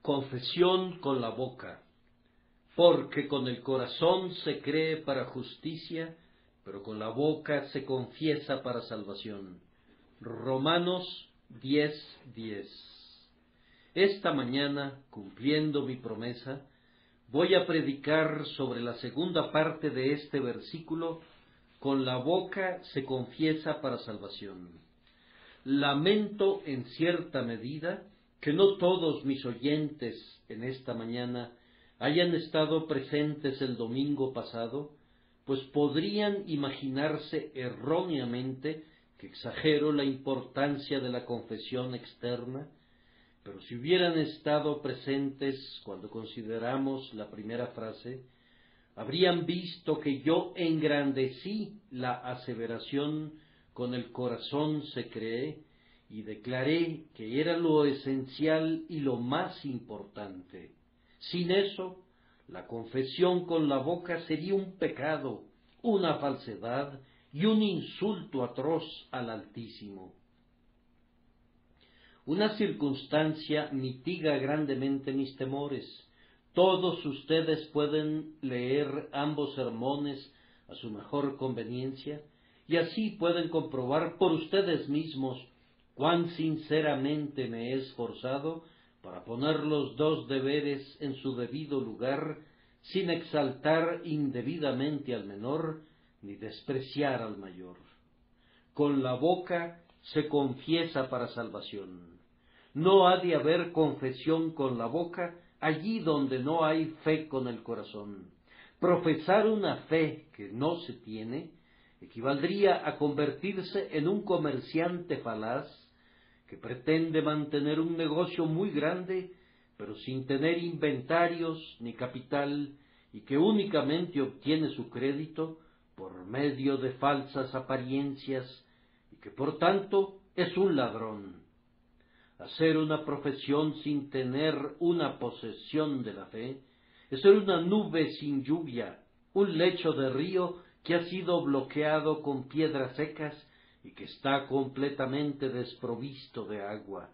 Confesión con la boca, porque con el corazón se cree para justicia, pero con la boca se confiesa para salvación. Romanos 10:10. Esta mañana, cumpliendo mi promesa, voy a predicar sobre la segunda parte de este versículo: con la boca se confiesa para salvación. Lamento en cierta medida que no todos mis oyentes en esta mañana hayan estado presentes el domingo pasado, pues podrían imaginarse erróneamente que exagero la importancia de la confesión externa, pero si hubieran estado presentes cuando consideramos la primera frase, habrían visto que yo engrandecí la aseveración con el corazón se cree, y declaré que era lo esencial y lo más importante. Sin eso, la confesión con la boca sería un pecado, una falsedad y un insulto atroz al Altísimo. Una circunstancia mitiga grandemente mis temores. Todos ustedes pueden leer ambos sermones a su mejor conveniencia, y así pueden comprobar por ustedes mismos cuán sinceramente me he esforzado para poner los dos deberes en su debido lugar, sin exaltar indebidamente al menor, ni despreciar al mayor. Con la boca se confiesa para salvación. No ha de haber confesión con la boca allí donde no hay fe con el corazón. Profesar una fe que no se tiene equivaldría a convertirse en un comerciante falaz que pretende mantener un negocio muy grande, pero sin tener inventarios ni capital, y que únicamente obtiene su crédito por medio de falsas apariencias, y que por tanto es un ladrón. Hacer una profesión sin tener una posesión de la fe es ser una nube sin lluvia, un lecho de río que ha sido bloqueado con piedras secas y que está completamente desprovisto de agua.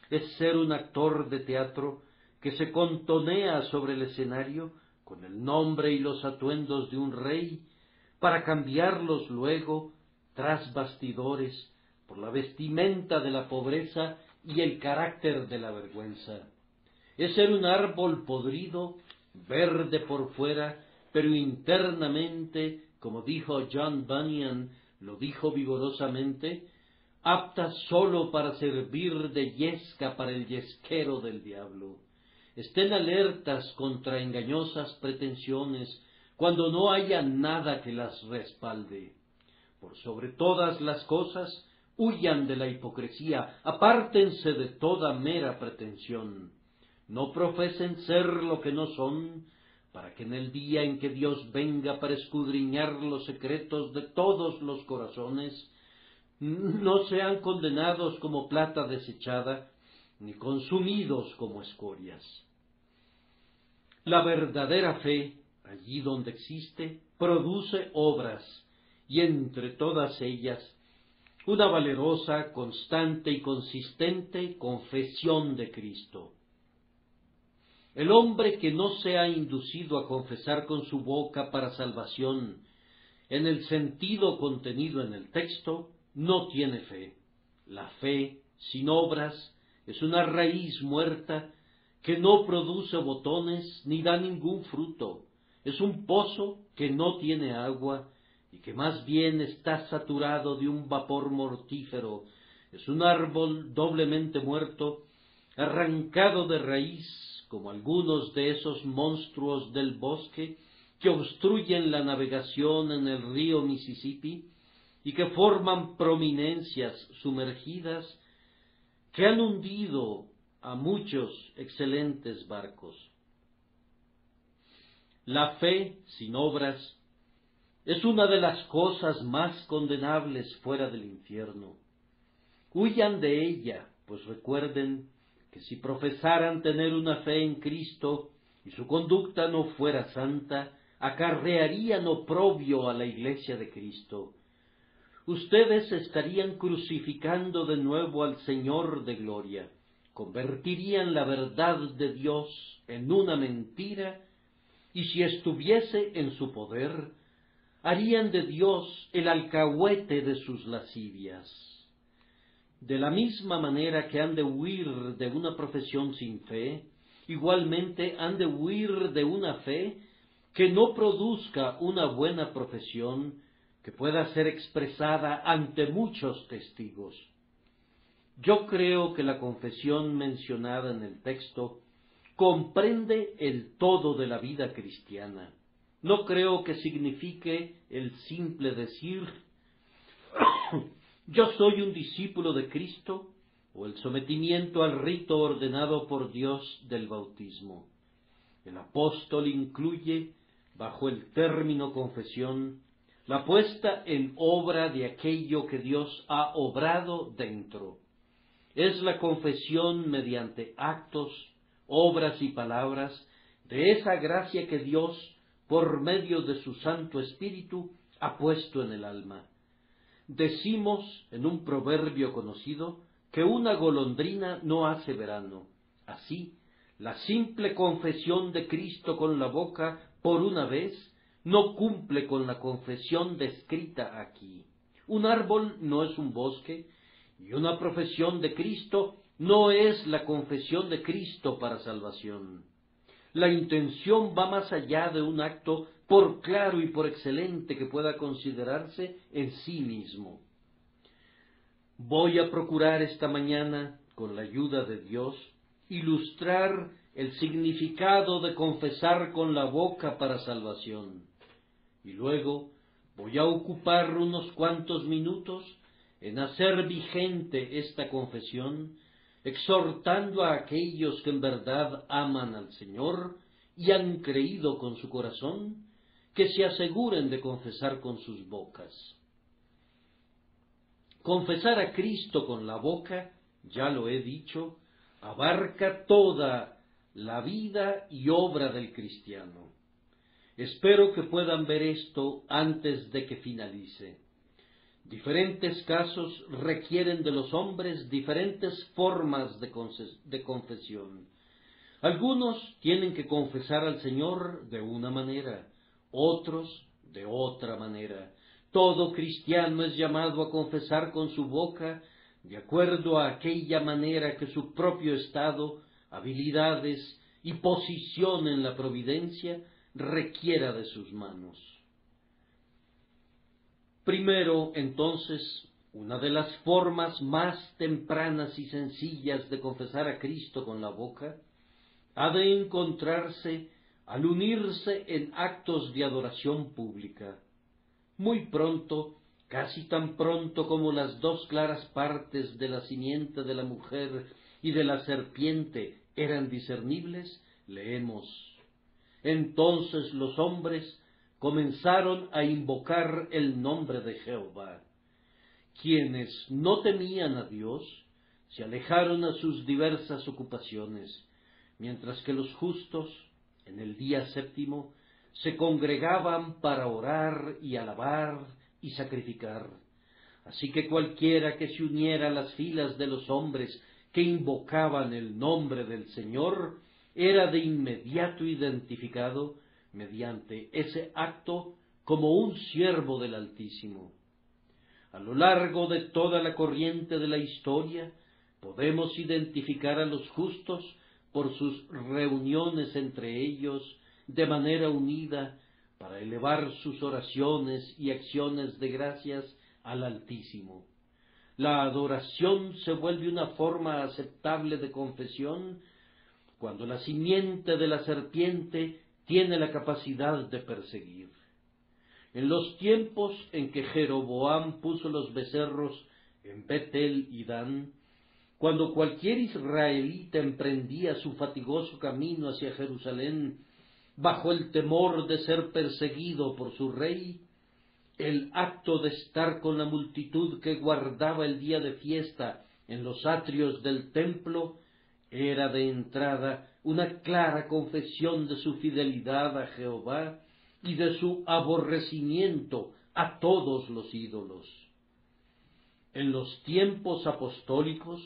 Es ser un actor de teatro que se contonea sobre el escenario con el nombre y los atuendos de un rey, para cambiarlos luego, tras bastidores, por la vestimenta de la pobreza y el carácter de la vergüenza. Es ser un árbol podrido, verde por fuera, pero internamente, como dijo John Bunyan, lo dijo vigorosamente, apta sólo para servir de yesca para el yesquero del diablo. Estén alertas contra engañosas pretensiones cuando no haya nada que las respalde. Por sobre todas las cosas, huyan de la hipocresía, apártense de toda mera pretensión. No profesen ser lo que no son, para que en el día en que Dios venga para escudriñar los secretos de todos los corazones, no sean condenados como plata desechada, ni consumidos como escorias. La verdadera fe, allí donde existe, produce obras, y entre todas ellas, una valerosa, constante y consistente confesión de Cristo. El hombre que no sea inducido a confesar con su boca para salvación, en el sentido contenido en el texto, no tiene fe. La fe, sin obras, es una raíz muerta que no produce botones ni da ningún fruto. Es un pozo que no tiene agua y que más bien está saturado de un vapor mortífero. Es un árbol doblemente muerto, arrancado de raíz, como algunos de esos monstruos del bosque que obstruyen la navegación en el río Mississippi y que forman prominencias sumergidas que han hundido a muchos excelentes barcos. La fe sin obras es una de las cosas más condenables fuera del infierno. Huyan de ella, pues recuerden que si profesaran tener una fe en Cristo y su conducta no fuera santa, acarrearían oprobio a la Iglesia de Cristo. Ustedes estarían crucificando de nuevo al Señor de gloria. convertirían la verdad de Dios en una mentira, y si estuviese en su poder, harían de Dios el alcahuete de sus lascivias. De la misma manera que han de huir de una profesión sin fe, igualmente han de huir de una fe que no produzca una buena profesión que pueda ser expresada ante muchos testigos. Yo creo que la confesión mencionada en el texto comprende el todo de la vida cristiana. No creo que signifique el simple decir yo soy un discípulo de Cristo, o el sometimiento al rito ordenado por Dios del bautismo. El apóstol incluye, bajo el término confesión, la puesta en obra de aquello que Dios ha obrado dentro. Es la confesión mediante actos, obras y palabras de esa gracia que Dios, por medio de su Santo Espíritu, ha puesto en el alma. Decimos en un proverbio conocido que una golondrina no hace verano. Así, la simple confesión de Cristo con la boca por una vez no cumple con la confesión descrita aquí. Un árbol no es un bosque, y una profesión de Cristo no es la confesión de Cristo para salvación. La intención va más allá de un acto, por claro y por excelente que pueda considerarse en sí mismo. Voy a procurar esta mañana, con la ayuda de Dios, ilustrar el significado de confesar con la boca para salvación. Y luego voy a ocupar unos cuantos minutos en hacer vigente esta confesión, exhortando a aquellos que en verdad aman al Señor y han creído con su corazón, que se aseguren de confesar con sus bocas. Confesar a Cristo con la boca, ya lo he dicho, abarca toda la vida y obra del cristiano. Espero que puedan ver esto antes de que finalice. Diferentes casos requieren de los hombres diferentes formas de confesión. Algunos tienen que confesar al Señor de una manera, otros de otra manera. Todo cristiano es llamado a confesar con su boca de acuerdo a aquella manera que su propio estado, habilidades y posición en la providencia requiera de sus manos. Primero, entonces, una de las formas más tempranas y sencillas de confesar a Cristo con la boca ha de encontrarse al unirse en actos de adoración pública. Muy pronto, casi tan pronto como las dos claras partes de la simiente de la mujer y de la serpiente eran discernibles, leemos: entonces los hombres comenzaron a invocar el nombre de Jehová. Quienes no temían a Dios se alejaron a sus diversas ocupaciones, mientras que los justos, en el día séptimo, se congregaban para orar y alabar y sacrificar. Así que cualquiera que se uniera a las filas de los hombres que invocaban el nombre del Señor era de inmediato identificado mediante ese acto como un siervo del Altísimo. A lo largo de toda la corriente de la historia podemos identificar a los justos por sus reuniones entre ellos de manera unida para elevar sus oraciones y acciones de gracias al Altísimo. La adoración se vuelve una forma aceptable de confesión cuando la simiente de la serpiente tiene la capacidad de perseguir. En los tiempos en que Jeroboam puso los becerros en Betel y Dan, cuando cualquier israelita emprendía su fatigoso camino hacia Jerusalén bajo el temor de ser perseguido por su rey, el acto de estar con la multitud que guardaba el día de fiesta en los atrios del templo era de entrada una clara confesión de su fidelidad a Jehová y de su aborrecimiento a todos los ídolos. En los tiempos apostólicos,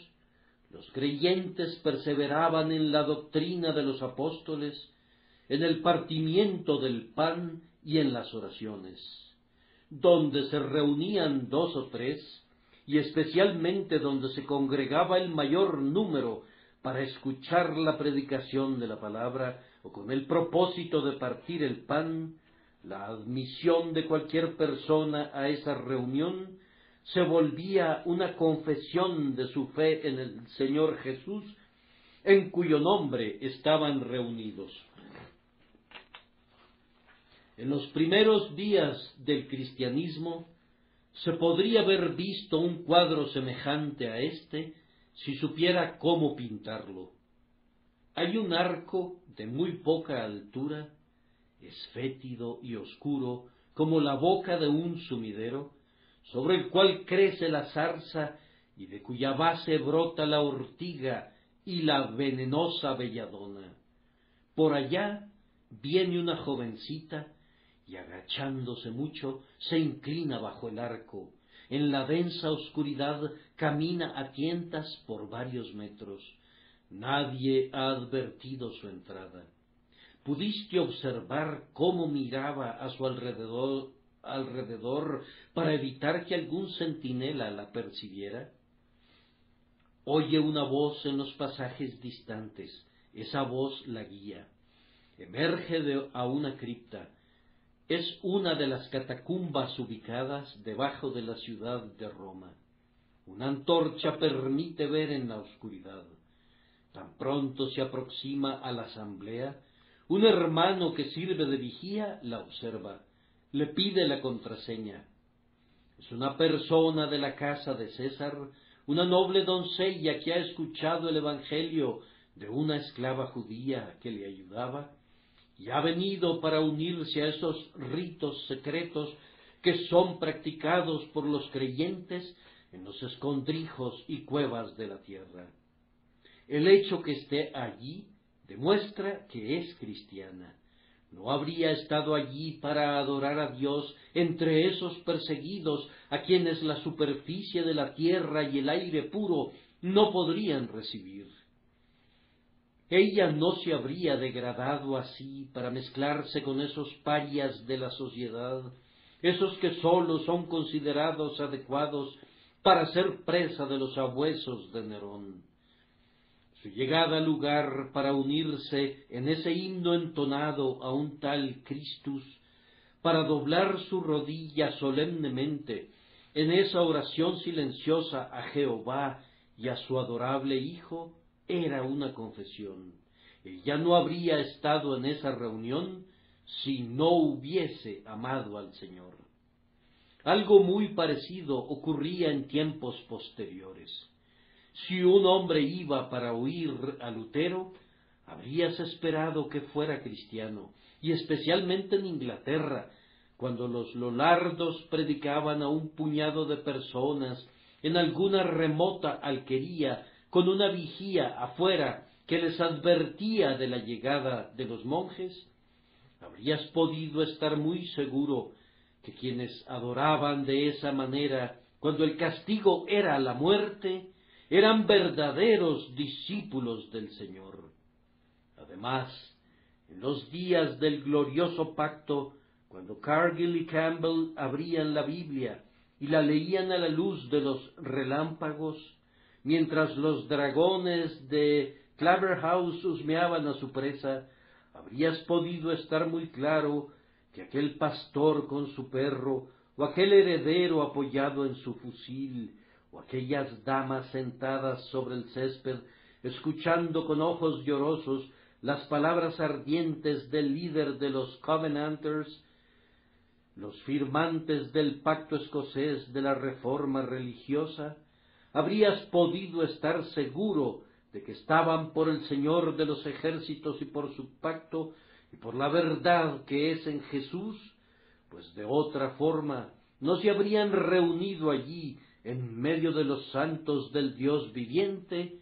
Los creyentes perseveraban en la doctrina de los apóstoles, en el partimiento del pan y en las oraciones. Donde se reunían 2 o 3, y especialmente donde se congregaba el mayor número para escuchar la predicación de la palabra o con el propósito de partir el pan, la admisión de cualquier persona a esa reunión se volvía una confesión de su fe en el Señor Jesús, en cuyo nombre estaban reunidos. En los primeros días del cristianismo se podría haber visto un cuadro semejante a este si supiera cómo pintarlo. Hay un arco de muy poca altura, es fétido y oscuro como la boca de un sumidero, sobre el cual crece la zarza y de cuya base brota la ortiga y la venenosa belladona. Por allá viene una jovencita y agachándose mucho se inclina bajo el arco. En la densa oscuridad camina a tientas por varios metros. Nadie ha advertido su entrada. ¿Pudiste observar cómo miraba a su alrededor para evitar que algún centinela la percibiera? Oye una voz en los pasajes distantes, esa voz la guía. Emerge a una cripta. Es una de las catacumbas ubicadas debajo de la ciudad de Roma. Una antorcha permite ver en la oscuridad. Tan pronto se aproxima a la asamblea, un hermano que sirve de vigía la observa, le pide la contraseña. Es una persona de la casa de César, una noble doncella que ha escuchado el evangelio de una esclava judía que le ayudaba, y ha venido para unirse a esos ritos secretos que son practicados por los creyentes en los escondrijos y cuevas de la tierra. El hecho que esté allí demuestra que es cristiana. No habría estado allí para adorar a Dios entre esos perseguidos a quienes la superficie de la tierra y el aire puro no podrían recibir. Ella no se habría degradado así para mezclarse con esos parias de la sociedad, esos que sólo son considerados adecuados para ser presa de los abuesos de Nerón. Su llegada al lugar para unirse en ese himno entonado a un tal Christus, para doblar su rodilla solemnemente en esa oración silenciosa a Jehová y a su adorable Hijo, era una confesión. Ella no habría estado en esa reunión si no hubiese amado al Señor. Algo muy parecido ocurría en tiempos posteriores. Si un hombre iba para oír a Lutero, habrías esperado que fuera cristiano, y especialmente en Inglaterra, cuando los Lollardos predicaban a un puñado de personas en alguna remota alquería con una vigía afuera que les advertía de la llegada de los monjes, habrías podido estar muy seguro que quienes adoraban de esa manera, cuando el castigo era la muerte, eran verdaderos discípulos del Señor. Además, en los días del glorioso pacto, cuando Cargill y Campbell abrían la Biblia y la leían a la luz de los relámpagos, mientras los dragones de Claverhouse husmeaban a su presa, habrías podido estar muy claro que aquel pastor con su perro, o aquel heredero apoyado en su fusil, o aquellas damas sentadas sobre el césped, escuchando con ojos llorosos las palabras ardientes del líder de los Covenanters, los firmantes del pacto escocés de la reforma religiosa, habrías podido estar seguro de que estaban por el Señor de los ejércitos y por su pacto y por la verdad que es en Jesús, pues de otra forma no se habrían reunido allí en medio de los santos del Dios viviente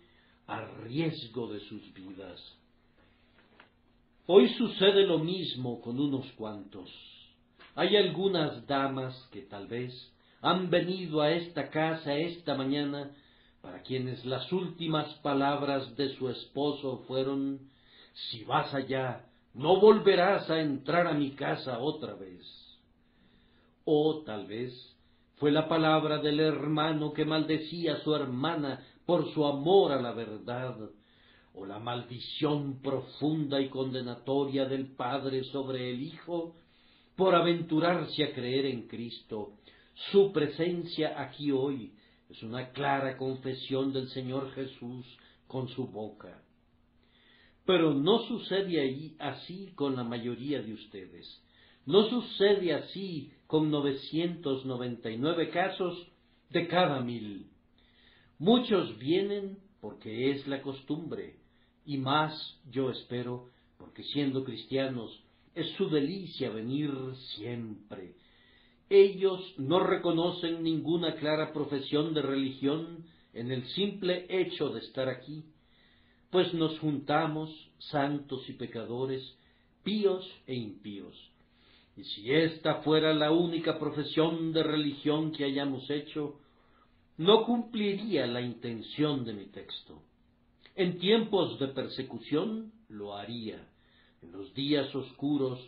a riesgo de sus vidas. Hoy sucede lo mismo con unos cuantos. Hay algunas damas que tal vez han venido a esta casa esta mañana para quienes las últimas palabras de su esposo fueron: «Si vas allá, no volverás a entrar a mi casa otra vez». O tal vez fue la palabra del hermano que maldecía a su hermana por su amor a la verdad, o la maldición profunda y condenatoria del Padre sobre el Hijo por aventurarse a creer en Cristo. Su presencia aquí hoy es una clara confesión del Señor Jesús con su boca. Pero no sucede así con la mayoría de ustedes. No sucede así con 999 casos de cada 1000. Muchos vienen porque es la costumbre, y más, yo espero, porque siendo cristianos es su delicia venir siempre. Ellos no reconocen ninguna clara profesión de religión en el simple hecho de estar aquí, pues nos juntamos, santos y pecadores, píos e impíos. Y si esta fuera la única profesión de religión que hayamos hecho, no cumpliría la intención de mi texto. En tiempos de persecución lo haría, en los días oscuros,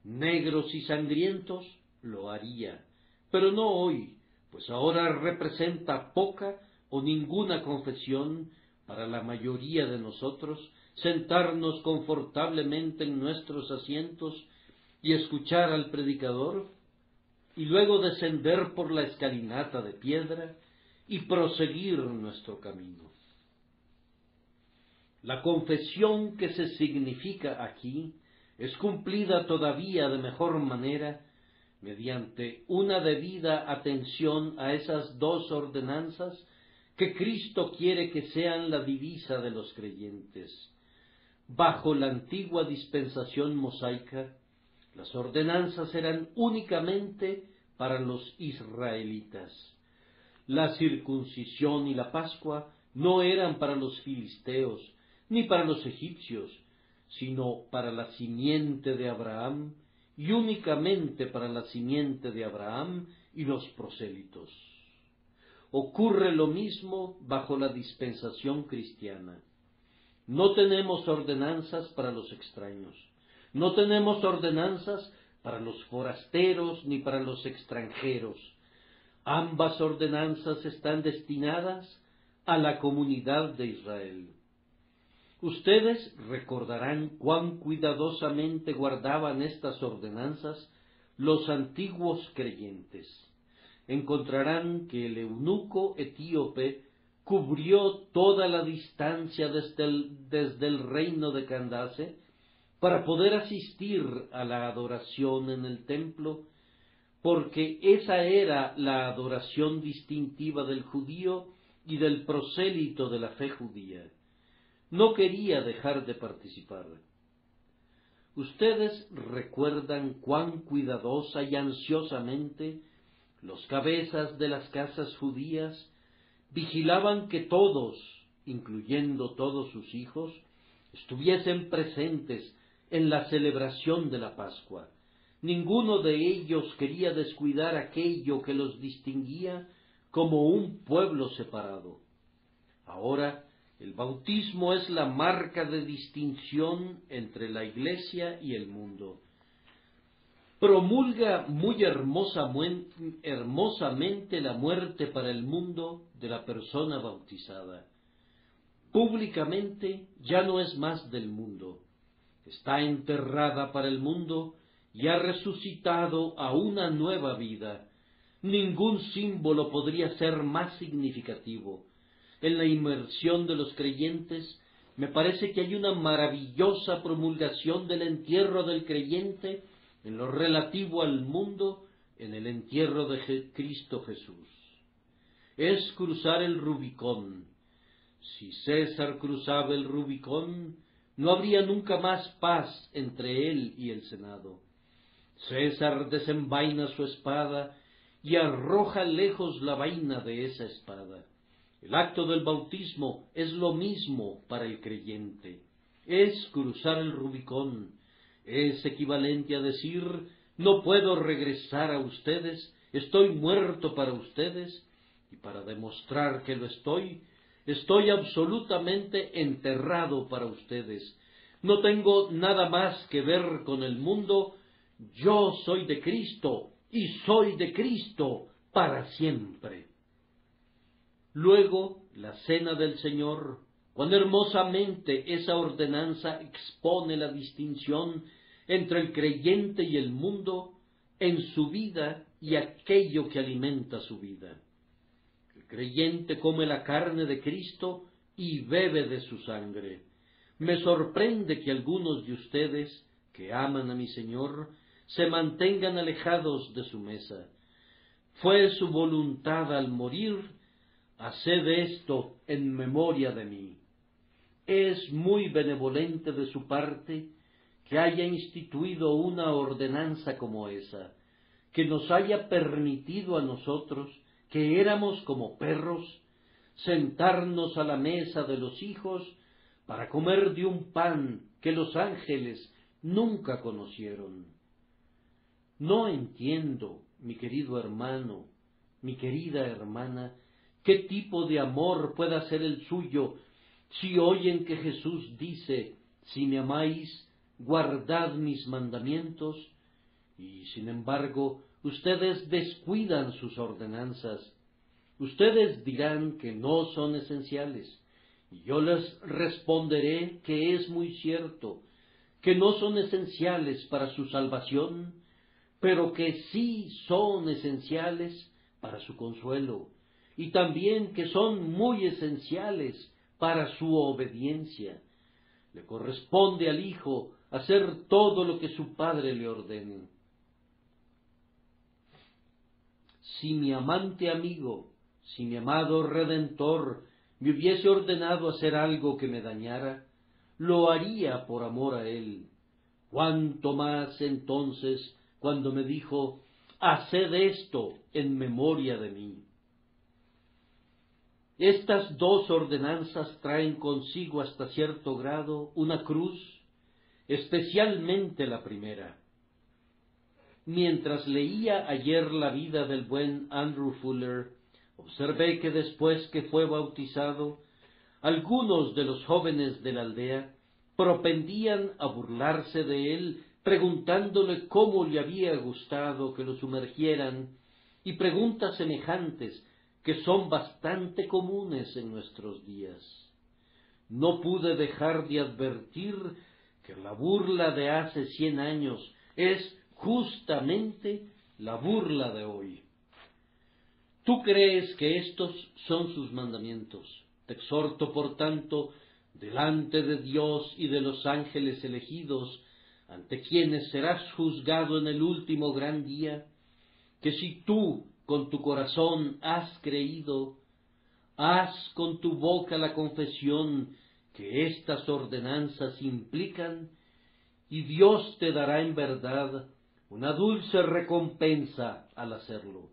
negros y sangrientos, lo haría, pero no hoy, pues ahora representa poca o ninguna confesión para la mayoría de nosotros sentarnos confortablemente en nuestros asientos y escuchar al predicador, y luego descender por la escalinata de piedra y proseguir nuestro camino. La confesión que se significa aquí es cumplida todavía de mejor manera mediante una debida atención a esas dos ordenanzas que Cristo quiere que sean la divisa de los creyentes. Bajo la antigua dispensación mosaica, las ordenanzas eran únicamente para los israelitas. La circuncisión y la Pascua no eran para los filisteos, ni para los egipcios, sino para la simiente de Abraham, y únicamente para la simiente de Abraham y los prosélitos. Ocurre lo mismo bajo la dispensación cristiana. No tenemos ordenanzas para los extraños, no tenemos ordenanzas para los forasteros ni para los extranjeros. Ambas ordenanzas están destinadas a la comunidad de Israel. Ustedes recordarán cuán cuidadosamente guardaban estas ordenanzas los antiguos creyentes. Encontrarán que el eunuco etíope cubrió toda la distancia desde el reino de Candace para poder asistir a la adoración en el templo, porque esa era la adoración distintiva del judío y del prosélito de la fe judía. No quería dejar de participar. Ustedes recuerdan cuán cuidadosa y ansiosamente los cabezas de las casas judías vigilaban que todos, incluyendo todos sus hijos, estuviesen presentes en la celebración de la Pascua. Ninguno de ellos quería descuidar aquello que los distinguía como un pueblo separado. Ahora, el bautismo es la marca de distinción entre la Iglesia y el mundo. Promulga muy hermosamente la muerte para el mundo de la persona bautizada. Públicamente ya no es más del mundo. Está enterrada para el mundo y ha resucitado a una nueva vida. Ningún símbolo podría ser más significativo. En la inmersión de los creyentes, me parece que hay una maravillosa promulgación del entierro del creyente en lo relativo al mundo, en el entierro de Cristo Jesús. Es cruzar el Rubicón. Si César cruzaba el Rubicón, no habría nunca más paz entre él y el Senado. César desenvaina su espada y arroja lejos la vaina de esa espada. El acto del bautismo es lo mismo para el creyente. Es cruzar el Rubicón. Es equivalente a decir: no puedo regresar a ustedes, estoy muerto para ustedes, y para demostrar que lo estoy, Estoy absolutamente enterrado para ustedes. No tengo nada más que ver con el mundo. Yo soy de Cristo y soy de Cristo para siempre. Luego, la cena del Señor, cuán hermosamente esa ordenanza expone la distinción entre el creyente y el mundo en su vida y aquello que alimenta su vida. El creyente come la carne de Cristo y bebe de su sangre. Me sorprende que algunos de ustedes, que aman a mi Señor, se mantengan alejados de su mesa. Fue su voluntad al morir: haced esto en memoria de mí. Es muy benevolente de su parte que haya instituido una ordenanza como esa, que nos haya permitido a nosotros, que éramos como perros, sentarnos a la mesa de los hijos para comer de un pan que los ángeles nunca conocieron. No entiendo, mi querido hermano, mi querida hermana, qué tipo de amor pueda ser el suyo si oyen que Jesús dice: si me amáis, guardad mis mandamientos, y sin embargo ustedes descuidan sus ordenanzas. Ustedes dirán que no son esenciales, y yo les responderé que es muy cierto, que no son esenciales para su salvación, pero que sí son esenciales para su consuelo, y también que son muy esenciales para su obediencia. Le corresponde al Hijo hacer todo lo que su Padre le ordene. Si mi amante amigo, si mi amado Redentor me hubiese ordenado hacer algo que me dañara, lo haría por amor a él. Cuánto más entonces cuando me dijo: haced esto en memoria de mí. Estas dos ordenanzas traen consigo hasta cierto grado una cruz, especialmente la primera. Mientras leía ayer la vida del buen Andrew Fuller, observé que después que fue bautizado, algunos de los jóvenes de la aldea propendían a burlarse de él, preguntándole cómo le había gustado que lo sumergieran, y preguntas semejantes que son bastante comunes en nuestros días. No pude dejar de advertir que la burla de hace 100 años es justamente la burla de hoy. ¿Tú crees que estos son sus mandamientos? Te exhorto, por tanto, delante de Dios y de los ángeles elegidos, ante quienes serás juzgado en el último gran día, que si tú con tu corazón has creído, haz con tu boca la confesión que estas ordenanzas implican, y Dios te dará en verdad una dulce recompensa al hacerlo.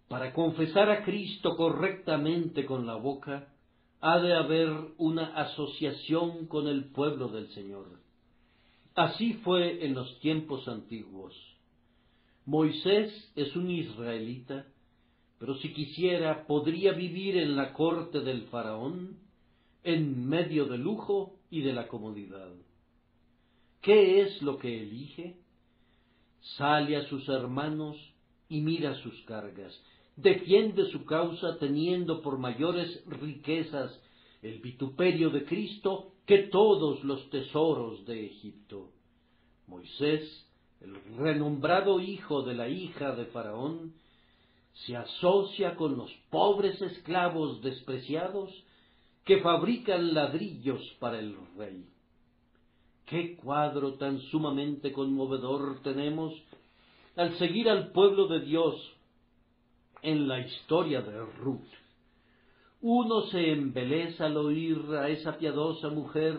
Para confesar a Cristo correctamente con la boca, ha de haber una asociación con el pueblo del Señor. Así fue en los tiempos antiguos. Moisés es un israelita, pero si quisiera podría vivir en la corte del faraón, en medio del lujo y de la comodidad. ¿Qué es lo que elige? Sale a sus hermanos y mira sus cargas. Defiende su causa teniendo por mayores riquezas el vituperio de Cristo que todos los tesoros de Egipto. Moisés, el renombrado hijo de la hija de Faraón, se asocia con los pobres esclavos despreciados que fabrican ladrillos para el rey. ¡Qué cuadro tan sumamente conmovedor tenemos al seguir al pueblo de Dios en la historia de Ruth! Uno se embeleza al oír a esa piadosa mujer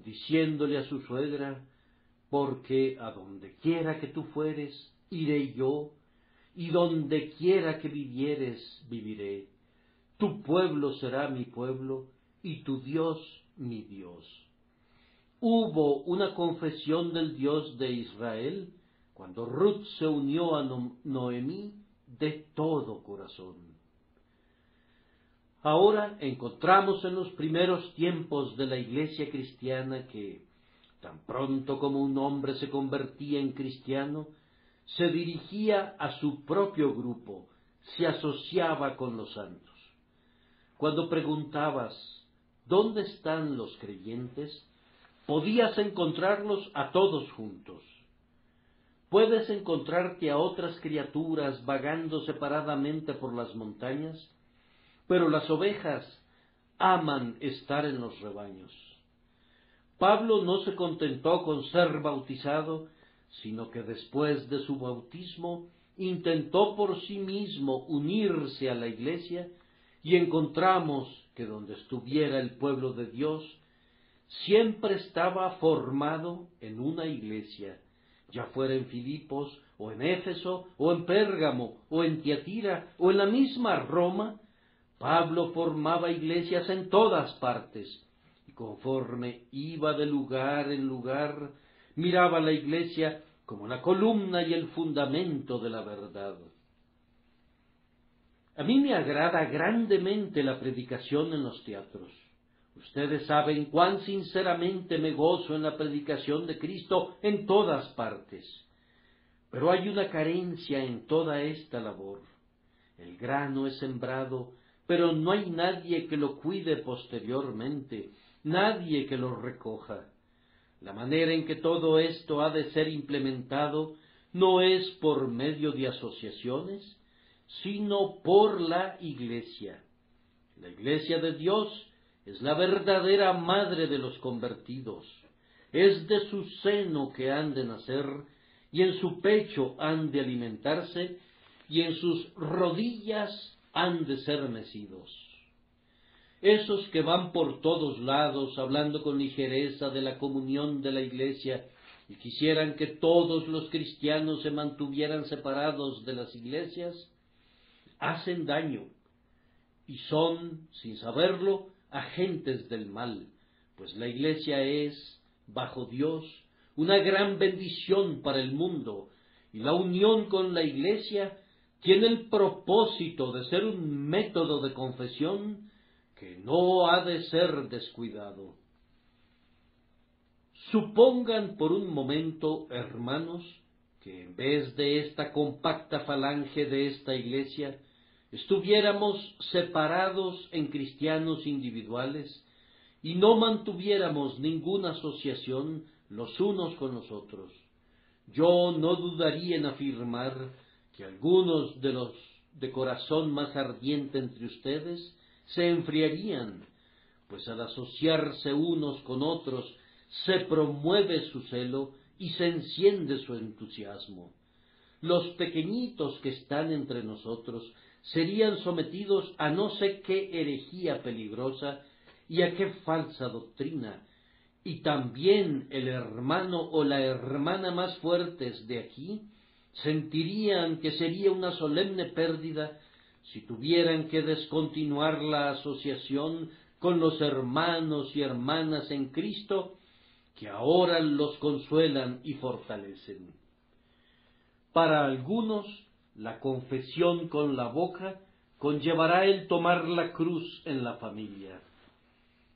diciéndole a su suegra: porque a donde quiera que tú fueres, iré yo, y donde quiera que vivieres, viviré. Tu pueblo será mi pueblo, y tu Dios mi Dios. Hubo una confesión del Dios de Israel cuando Ruth se unió a Noemí de todo corazón. Ahora encontramos en los primeros tiempos de la Iglesia cristiana que, tan pronto como un hombre se convertía en cristiano, se dirigía a su propio grupo, se asociaba con los santos. Cuando preguntabas, ¿dónde están los creyentes?, podías encontrarlos a todos juntos. Puedes encontrarte a otras criaturas vagando separadamente por las montañas, pero las ovejas aman estar en los rebaños. Pablo no se contentó con ser bautizado, sino que después de su bautismo intentó por sí mismo unirse a la Iglesia, y encontramos que donde estuviera el pueblo de Dios, siempre estaba formado en una iglesia, ya fuera en Filipos, o en Éfeso, o en Pérgamo, o en Tiatira, o en la misma Roma. Pablo formaba iglesias en todas partes, y conforme iba de lugar en lugar, miraba la iglesia como la columna y el fundamento de la verdad. A mí me agrada grandemente la predicación en los teatros. Ustedes saben cuán sinceramente me gozo en la predicación de Cristo en todas partes. Pero hay una carencia en toda esta labor. El grano es sembrado, pero no hay nadie que lo cuide posteriormente, nadie que lo recoja. La manera en que todo esto ha de ser implementado no es por medio de asociaciones, sino por la Iglesia. La Iglesia de Dios es la verdadera madre de los convertidos. Es de su seno que han de nacer, y en su pecho han de alimentarse, y en sus rodillas han de ser mecidos. Esos que van por todos lados hablando con ligereza de la comunión de la Iglesia y quisieran que todos los cristianos se mantuvieran separados de las iglesias, hacen daño y son, sin saberlo, agentes del mal, pues la Iglesia es, bajo Dios, una gran bendición para el mundo, y la unión con la Iglesia tiene el propósito de ser un método de confesión que no ha de ser descuidado. Supongan por un momento, hermanos, que en vez de esta compacta falange de esta Iglesia, estuviéramos separados en cristianos individuales y no mantuviéramos ninguna asociación los unos con los otros. Yo no dudaría en afirmar que algunos de los de corazón más ardiente entre ustedes se enfriarían, pues al asociarse unos con otros se promueve su celo y se enciende su entusiasmo. Los pequeñitos que están entre nosotros serían sometidos a no sé qué herejía peligrosa y a qué falsa doctrina, y también el hermano o la hermana más fuertes de aquí sentirían que sería una solemne pérdida si tuvieran que descontinuar la asociación con los hermanos y hermanas en Cristo que ahora los consuelan y fortalecen. Para algunos, la confesión con la boca conllevará el tomar la cruz en la familia.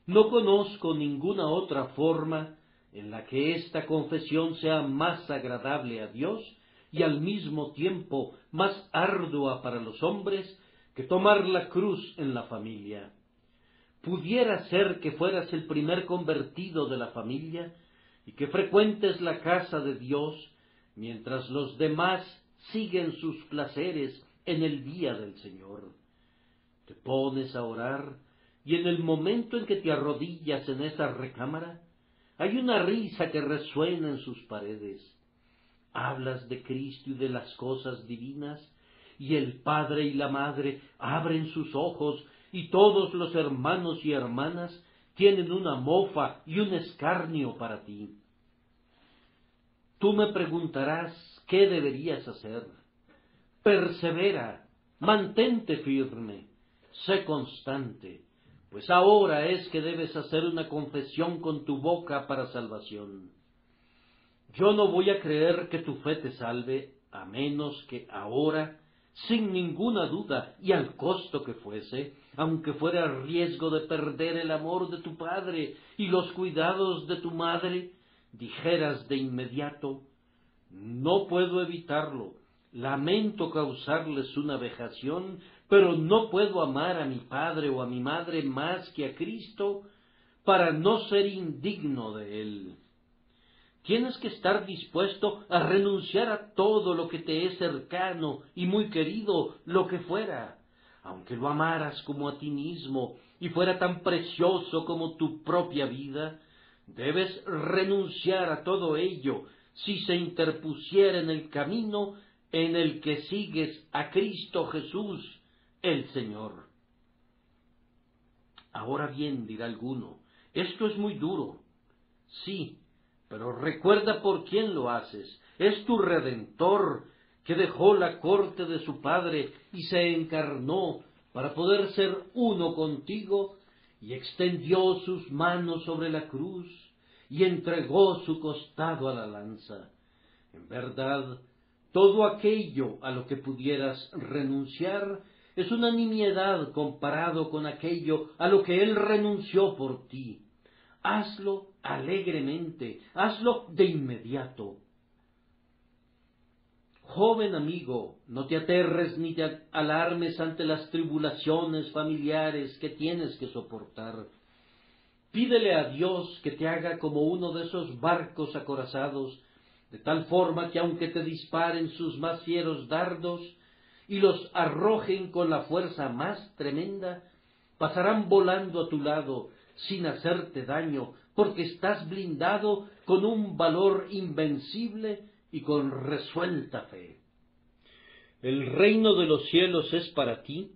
No conozco ninguna otra forma en la que esta confesión sea más agradable a Dios y al mismo tiempo más ardua para los hombres que tomar la cruz en la familia. Pudiera ser que fueras el primer convertido de la familia y que frecuentes la casa de Dios mientras los demás siguen sus placeres en el día del Señor. Te pones a orar y en el momento en que te arrodillas en esa recámara, hay una risa que resuena en sus paredes. Hablas de Cristo y de las cosas divinas, y el Padre y la Madre abren sus ojos, y todos los hermanos y hermanas tienen una mofa y un escarnio para ti. Tú me preguntarás qué deberías hacer. Persevera, mantente firme, sé constante, pues ahora es que debes hacer una confesión con tu boca para salvación. Yo no voy a creer que tu fe te salve, a menos que ahora sin ninguna duda, y al costo que fuese, aunque fuera a riesgo de perder el amor de tu padre y los cuidados de tu madre, dijeras de inmediato: no puedo evitarlo, lamento causarles una vejación, pero no puedo amar a mi padre o a mi madre más que a Cristo, para no ser indigno de él. Tienes que estar dispuesto a renunciar a todo lo que te es cercano y muy querido, lo que fuera, aunque lo amaras como a ti mismo y fuera tan precioso como tu propia vida. Debes renunciar a todo ello si se interpusiera en el camino en el que sigues a Cristo Jesús, el Señor. Ahora bien, dirá alguno, esto es muy duro. Sí, pero recuerda por quién lo haces. Es tu Redentor, que dejó la corte de su Padre y se encarnó para poder ser uno contigo, y extendió sus manos sobre la cruz y entregó su costado a la lanza. En verdad, todo aquello a lo que pudieras renunciar es una nimiedad comparado con aquello a lo que Él renunció por ti. Hazlo alegremente, hazlo de inmediato. Joven amigo, no te aterres ni te alarmes ante las tribulaciones familiares que tienes que soportar. Pídele a Dios que te haga como uno de esos barcos acorazados, de tal forma que aunque te disparen sus más fieros dardos y los arrojen con la fuerza más tremenda, pasarán volando a tu lado sin hacerte daño, porque estás blindado con un valor invencible y con resuelta fe. El reino de los cielos es para ti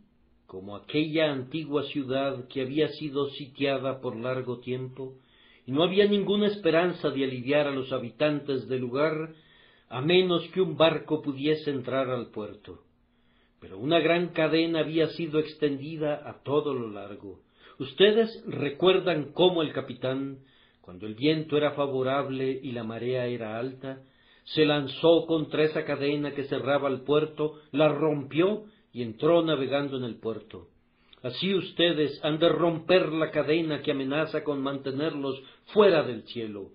como aquella antigua ciudad que había sido sitiada por largo tiempo, y no había ninguna esperanza de aliviar a los habitantes del lugar, a menos que un barco pudiese entrar al puerto. Pero una gran cadena había sido extendida a todo lo largo. Ustedes recuerdan cómo el capitán, cuando el viento era favorable y la marea era alta, se lanzó contra esa cadena que cerraba el puerto, la rompió y entró navegando en el puerto. Así ustedes han de romper la cadena que amenaza con mantenerlos fuera del cielo.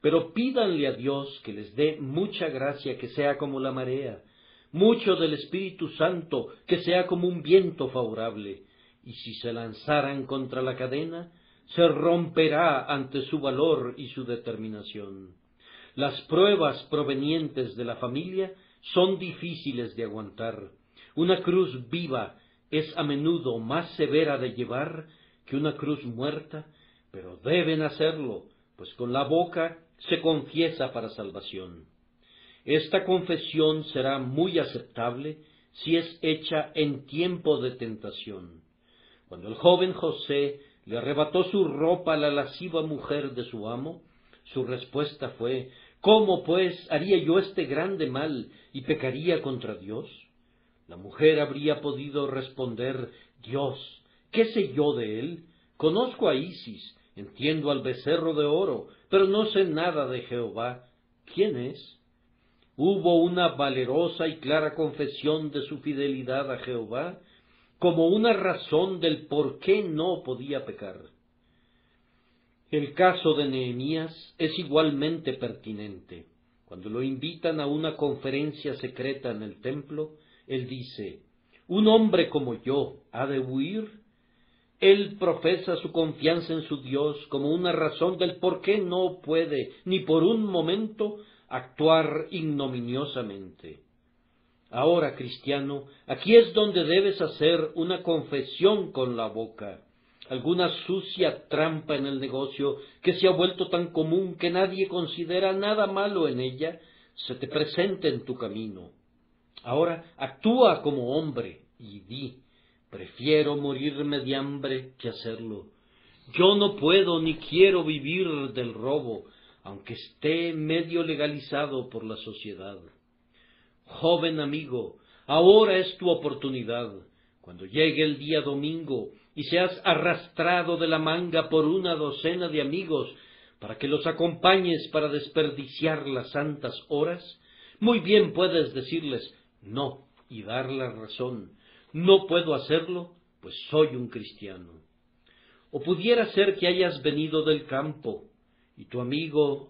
Pero pídanle a Dios que les dé mucha gracia, que sea como la marea, mucho del Espíritu Santo, que sea como un viento favorable, y si se lanzaran contra la cadena, se romperá ante su valor y su determinación. Las pruebas provenientes de la familia son difíciles de aguantar. Una cruz viva es a menudo más severa de llevar que una cruz muerta, pero deben hacerlo, pues con la boca se confiesa para salvación. Esta confesión será muy aceptable si es hecha en tiempo de tentación. Cuando el joven José le arrebató su ropa a la lasciva mujer de su amo, su respuesta fue: ¿cómo pues haría yo este grande mal y pecaría contra Dios? La mujer habría podido responder: Dios, ¿qué sé yo de él? Conozco a Isis, entiendo al becerro de oro, pero no sé nada de Jehová. ¿Quién es? Hubo una valerosa y clara confesión de su fidelidad a Jehová, como una razón del por qué no podía pecar. El caso de Nehemías es igualmente pertinente. Cuando lo invitan a una conferencia secreta en el templo, él dice: ¿un hombre como yo ha de huir? Él profesa su confianza en su Dios como una razón del por qué no puede, ni por un momento, actuar ignominiosamente. Ahora, cristiano, aquí es donde debes hacer una confesión con la boca. Alguna sucia trampa en el negocio que se ha vuelto tan común que nadie considera nada malo en ella, se te presenta en tu camino. Ahora actúa como hombre y di: prefiero morirme de hambre que hacerlo. Yo no puedo ni quiero vivir del robo, aunque esté medio legalizado por la sociedad. Joven amigo, ahora es tu oportunidad. Cuando llegue el día domingo y seas arrastrado de la manga por una docena de amigos para que los acompañes para desperdiciar las santas horas, muy bien puedes decirles: no, y dar la razón. No puedo hacerlo, pues soy un cristiano. O pudiera ser que hayas venido del campo, y tu amigo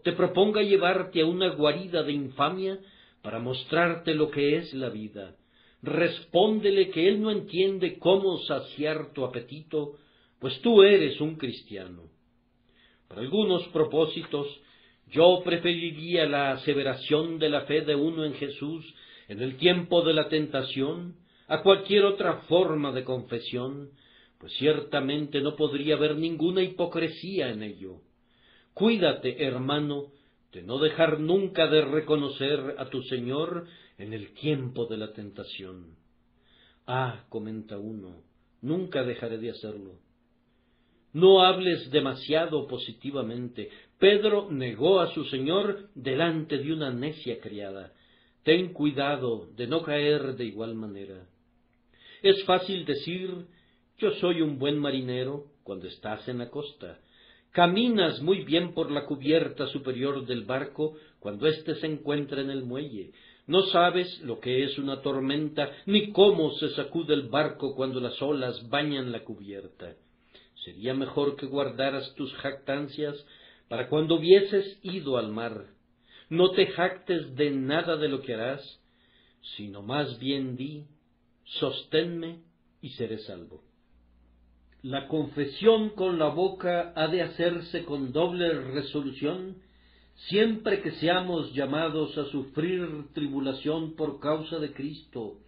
te proponga llevarte a una guarida de infamia para mostrarte lo que es la vida. Respóndele que él no entiende cómo saciar tu apetito, pues tú eres un cristiano. Para algunos propósitos, yo preferiría la aseveración de la fe de uno en Jesús en el tiempo de la tentación a cualquier otra forma de confesión, pues ciertamente no podría haber ninguna hipocresía en ello. Cuídate, hermano, de no dejar nunca de reconocer a tu Señor en el tiempo de la tentación. Comenta uno, nunca dejaré de hacerlo. No hables demasiado positivamente. Pedro negó a su Señor delante de una necia criada. Ten cuidado de no caer de igual manera. Es fácil decir, yo soy un buen marinero, cuando estás en la costa. Caminas muy bien por la cubierta superior del barco cuando éste se encuentra en el muelle. No sabes lo que es una tormenta, ni cómo se sacude el barco cuando las olas bañan la cubierta. Sería mejor que guardaras tus jactancias para cuando hubieses ido al mar. No te jactes de nada de lo que harás, sino más bien di, sosténme y seré salvo. La confesión con la boca ha de hacerse con doble resolución, siempre que seamos llamados a sufrir tribulación por causa de Cristo,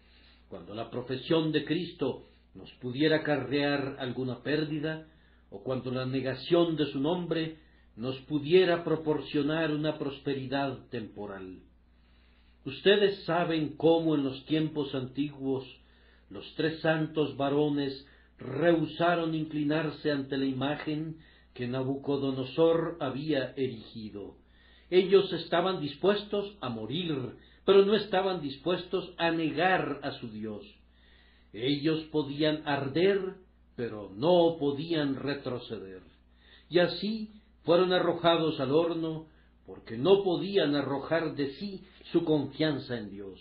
cuando la profesión de Cristo nos pudiera acarrear alguna pérdida, o cuando la negación de su nombre nos pudiera proporcionar una prosperidad temporal. Ustedes saben cómo en los tiempos antiguos los 3 santos varones rehusaron inclinarse ante la imagen que Nabucodonosor había erigido. Ellos estaban dispuestos a morir, pero no estaban dispuestos a negar a su Dios. Ellos podían arder, pero no podían retroceder. Y así fueron arrojados al horno, porque no podían arrojar de sí su confianza en Dios.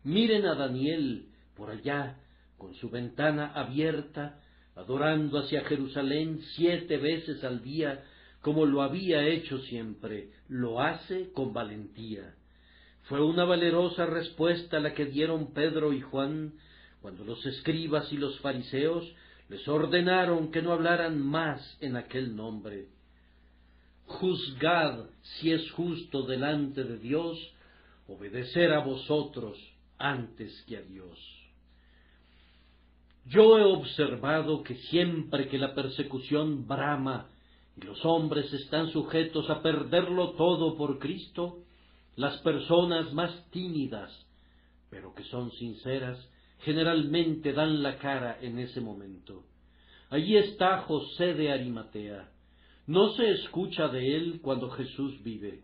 Miren a Daniel por allá, con su ventana abierta, adorando hacia Jerusalén 7 veces al día, como lo había hecho siempre. Lo hace con valentía. Fue una valerosa respuesta la que dieron Pedro y Juan, cuando los escribas y los fariseos les ordenaron que no hablaran más en aquel nombre. Juzgad si es justo delante de Dios obedecer a vosotros antes que a Dios. Yo he observado que siempre que la persecución brama y los hombres están sujetos a perderlo todo por Cristo, las personas más tímidas, pero que son sinceras, generalmente dan la cara en ese momento. Allí está José de Arimatea. No se escucha de él cuando Jesús vive,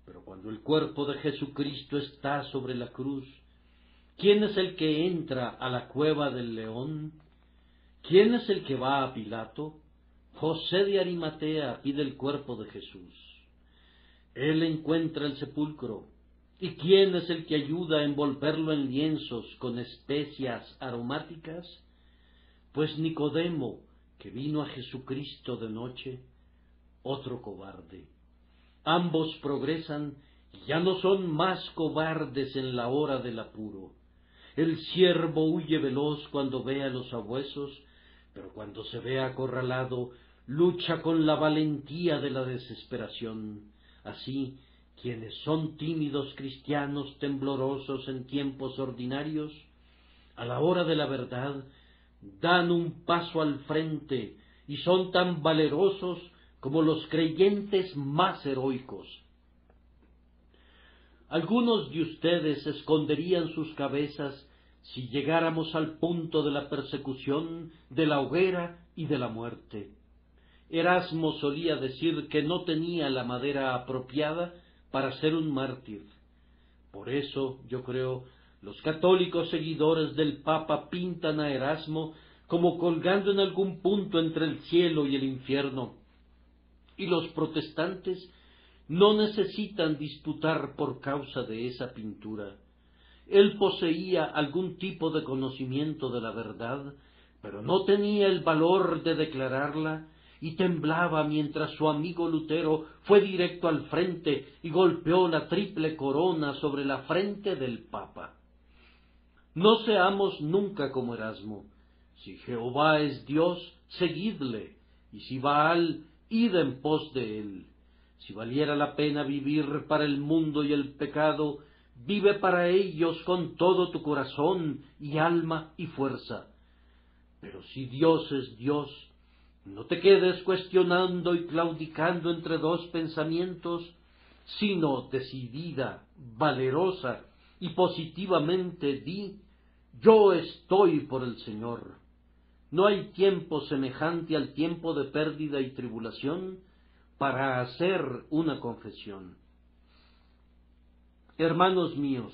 pero cuando el cuerpo de Jesucristo está sobre la cruz, ¿quién es el que entra a la cueva del león? ¿Quién es el que va a Pilato? José de Arimatea pide el cuerpo de Jesús. Él encuentra el sepulcro. ¿Y quién es el que ayuda a envolverlo en lienzos con especias aromáticas? Pues Nicodemo, que vino a Jesucristo de noche, otro cobarde. Ambos progresan y ya no son más cobardes en la hora del apuro. El ciervo huye veloz cuando ve a los sabuesos, pero cuando se ve acorralado, lucha con la valentía de la desesperación. Así, quienes son tímidos cristianos temblorosos en tiempos ordinarios, a la hora de la verdad, dan un paso al frente y son tan valerosos como los creyentes más heroicos. Algunos de ustedes esconderían sus cabezas si llegáramos al punto de la persecución, de la hoguera y de la muerte. Erasmo solía decir que no tenía la madera apropiada para ser un mártir. Por eso, yo creo, los católicos seguidores del Papa pintan a Erasmo como colgando en algún punto entre el cielo y el infierno, y los protestantes no necesitan disputar por causa de esa pintura. Él poseía algún tipo de conocimiento de la verdad, pero no tenía el valor de declararla, y temblaba mientras su amigo Lutero fue directo al frente y golpeó la triple corona sobre la frente del Papa. No seamos nunca como Erasmo. Si Jehová es Dios, seguidle, y si Baal, id en pos de él. Si valiera la pena vivir para el mundo y el pecado, vive para ellos con todo tu corazón y alma y fuerza. Pero si Dios es Dios, no te quedes cuestionando y claudicando entre dos pensamientos, sino decidida, valerosa y positivamente di: yo estoy por el Señor. No hay tiempo semejante al tiempo de pérdida y tribulación para hacer una confesión. Hermanos míos,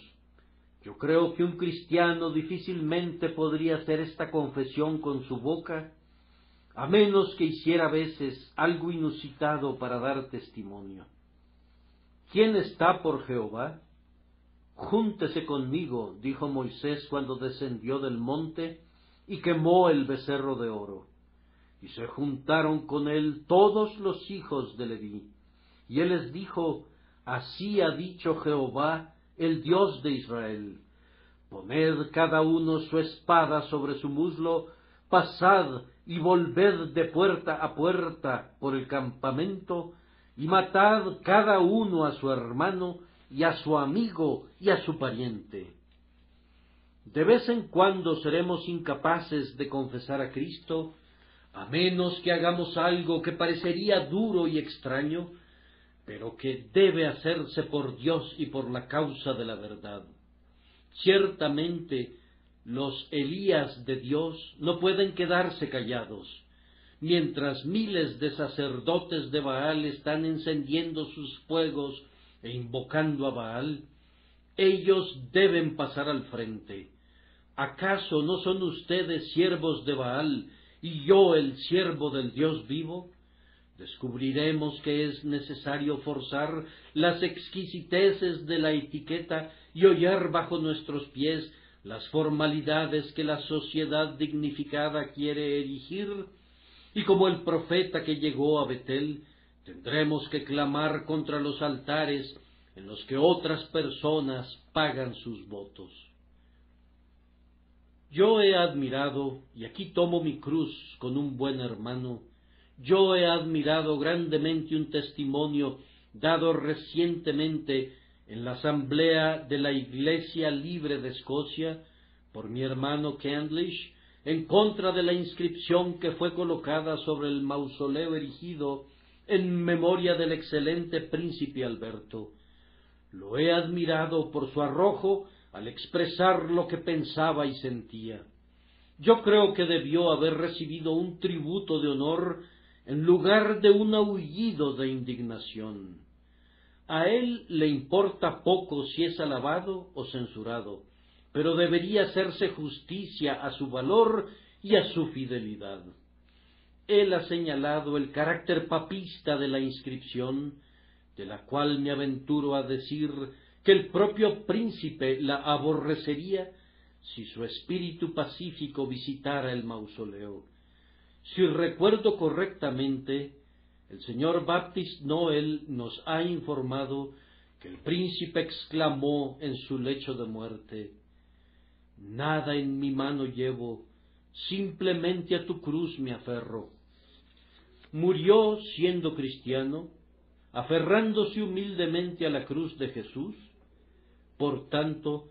yo creo que un cristiano difícilmente podría hacer esta confesión con su boca, a menos que hiciera a veces algo inusitado para dar testimonio. ¿Quién está por Jehová? Júntese conmigo, dijo Moisés cuando descendió del monte y quemó el becerro de oro. Y se juntaron con él todos los hijos de Leví. Y él les dijo: así ha dicho Jehová, el Dios de Israel: poned cada uno su espada sobre su muslo, pasad y volved de puerta a puerta por el campamento, y matad cada uno a su hermano, y a su amigo, y a su pariente. De vez en cuando seremos incapaces de confesar a Cristo, a menos que hagamos algo que parecería duro y extraño, pero que debe hacerse por Dios y por la causa de la verdad. Ciertamente, los Elías de Dios no pueden quedarse callados. Mientras miles de sacerdotes de Baal están encendiendo sus fuegos e invocando a Baal, ellos deben pasar al frente. ¿Acaso no son ustedes siervos de Baal y yo el siervo del Dios vivo? Descubriremos que es necesario forzar las exquisiteces de la etiqueta y hollar bajo nuestros pies las formalidades que la sociedad dignificada quiere erigir, y como el profeta que llegó a Betel, tendremos que clamar contra los altares en los que otras personas pagan sus votos. Yo he admirado, y aquí tomo mi cruz con un buen hermano, yo he admirado grandemente un testimonio dado recientemente en la asamblea de la Iglesia Libre de Escocia por mi hermano Candlish, en contra de la inscripción que fue colocada sobre el mausoleo erigido en memoria del excelente príncipe Alberto. Lo he admirado por su arrojo al expresar lo que pensaba y sentía. Yo creo que debió haber recibido un tributo de honor en lugar de un aullido de indignación. A él le importa poco si es alabado o censurado, pero debería hacerse justicia a su valor y a su fidelidad. Él ha señalado el carácter papista de la inscripción, de la cual me aventuro a decir que el propio príncipe la aborrecería si su espíritu pacífico visitara el mausoleo. Si recuerdo correctamente, el señor Baptist Noel nos ha informado que el príncipe exclamó en su lecho de muerte: «Nada en mi mano llevo, simplemente a tu cruz me aferro». Murió siendo cristiano, aferrándose humildemente a la cruz de Jesús. Por tanto,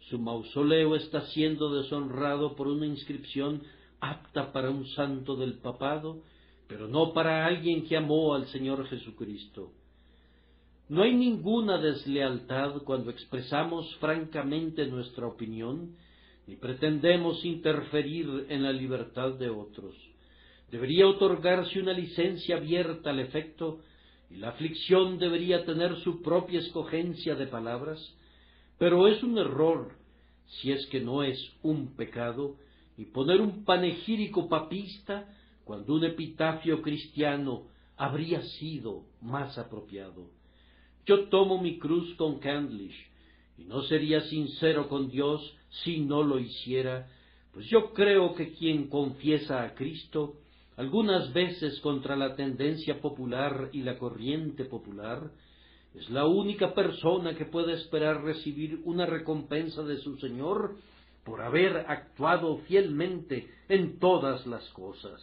su mausoleo está siendo deshonrado por una inscripción apta para un santo del papado, pero no para alguien que amó al Señor Jesucristo. No hay ninguna deslealtad cuando expresamos francamente nuestra opinión, ni pretendemos interferir en la libertad de otros. Debería otorgarse una licencia abierta al efecto, y la aflicción debería tener su propia escogencia de palabras, pero es un error, si es que no es un pecado, y poner un panegírico papista cuando un epitafio cristiano habría sido más apropiado. Yo tomo mi cruz con Candlish, y no sería sincero con Dios si no lo hiciera, pues yo creo que quien confiesa a Cristo, algunas veces contra la tendencia popular y la corriente popular, es la única persona que puede esperar recibir una recompensa de su Señor por haber actuado fielmente en todas las cosas.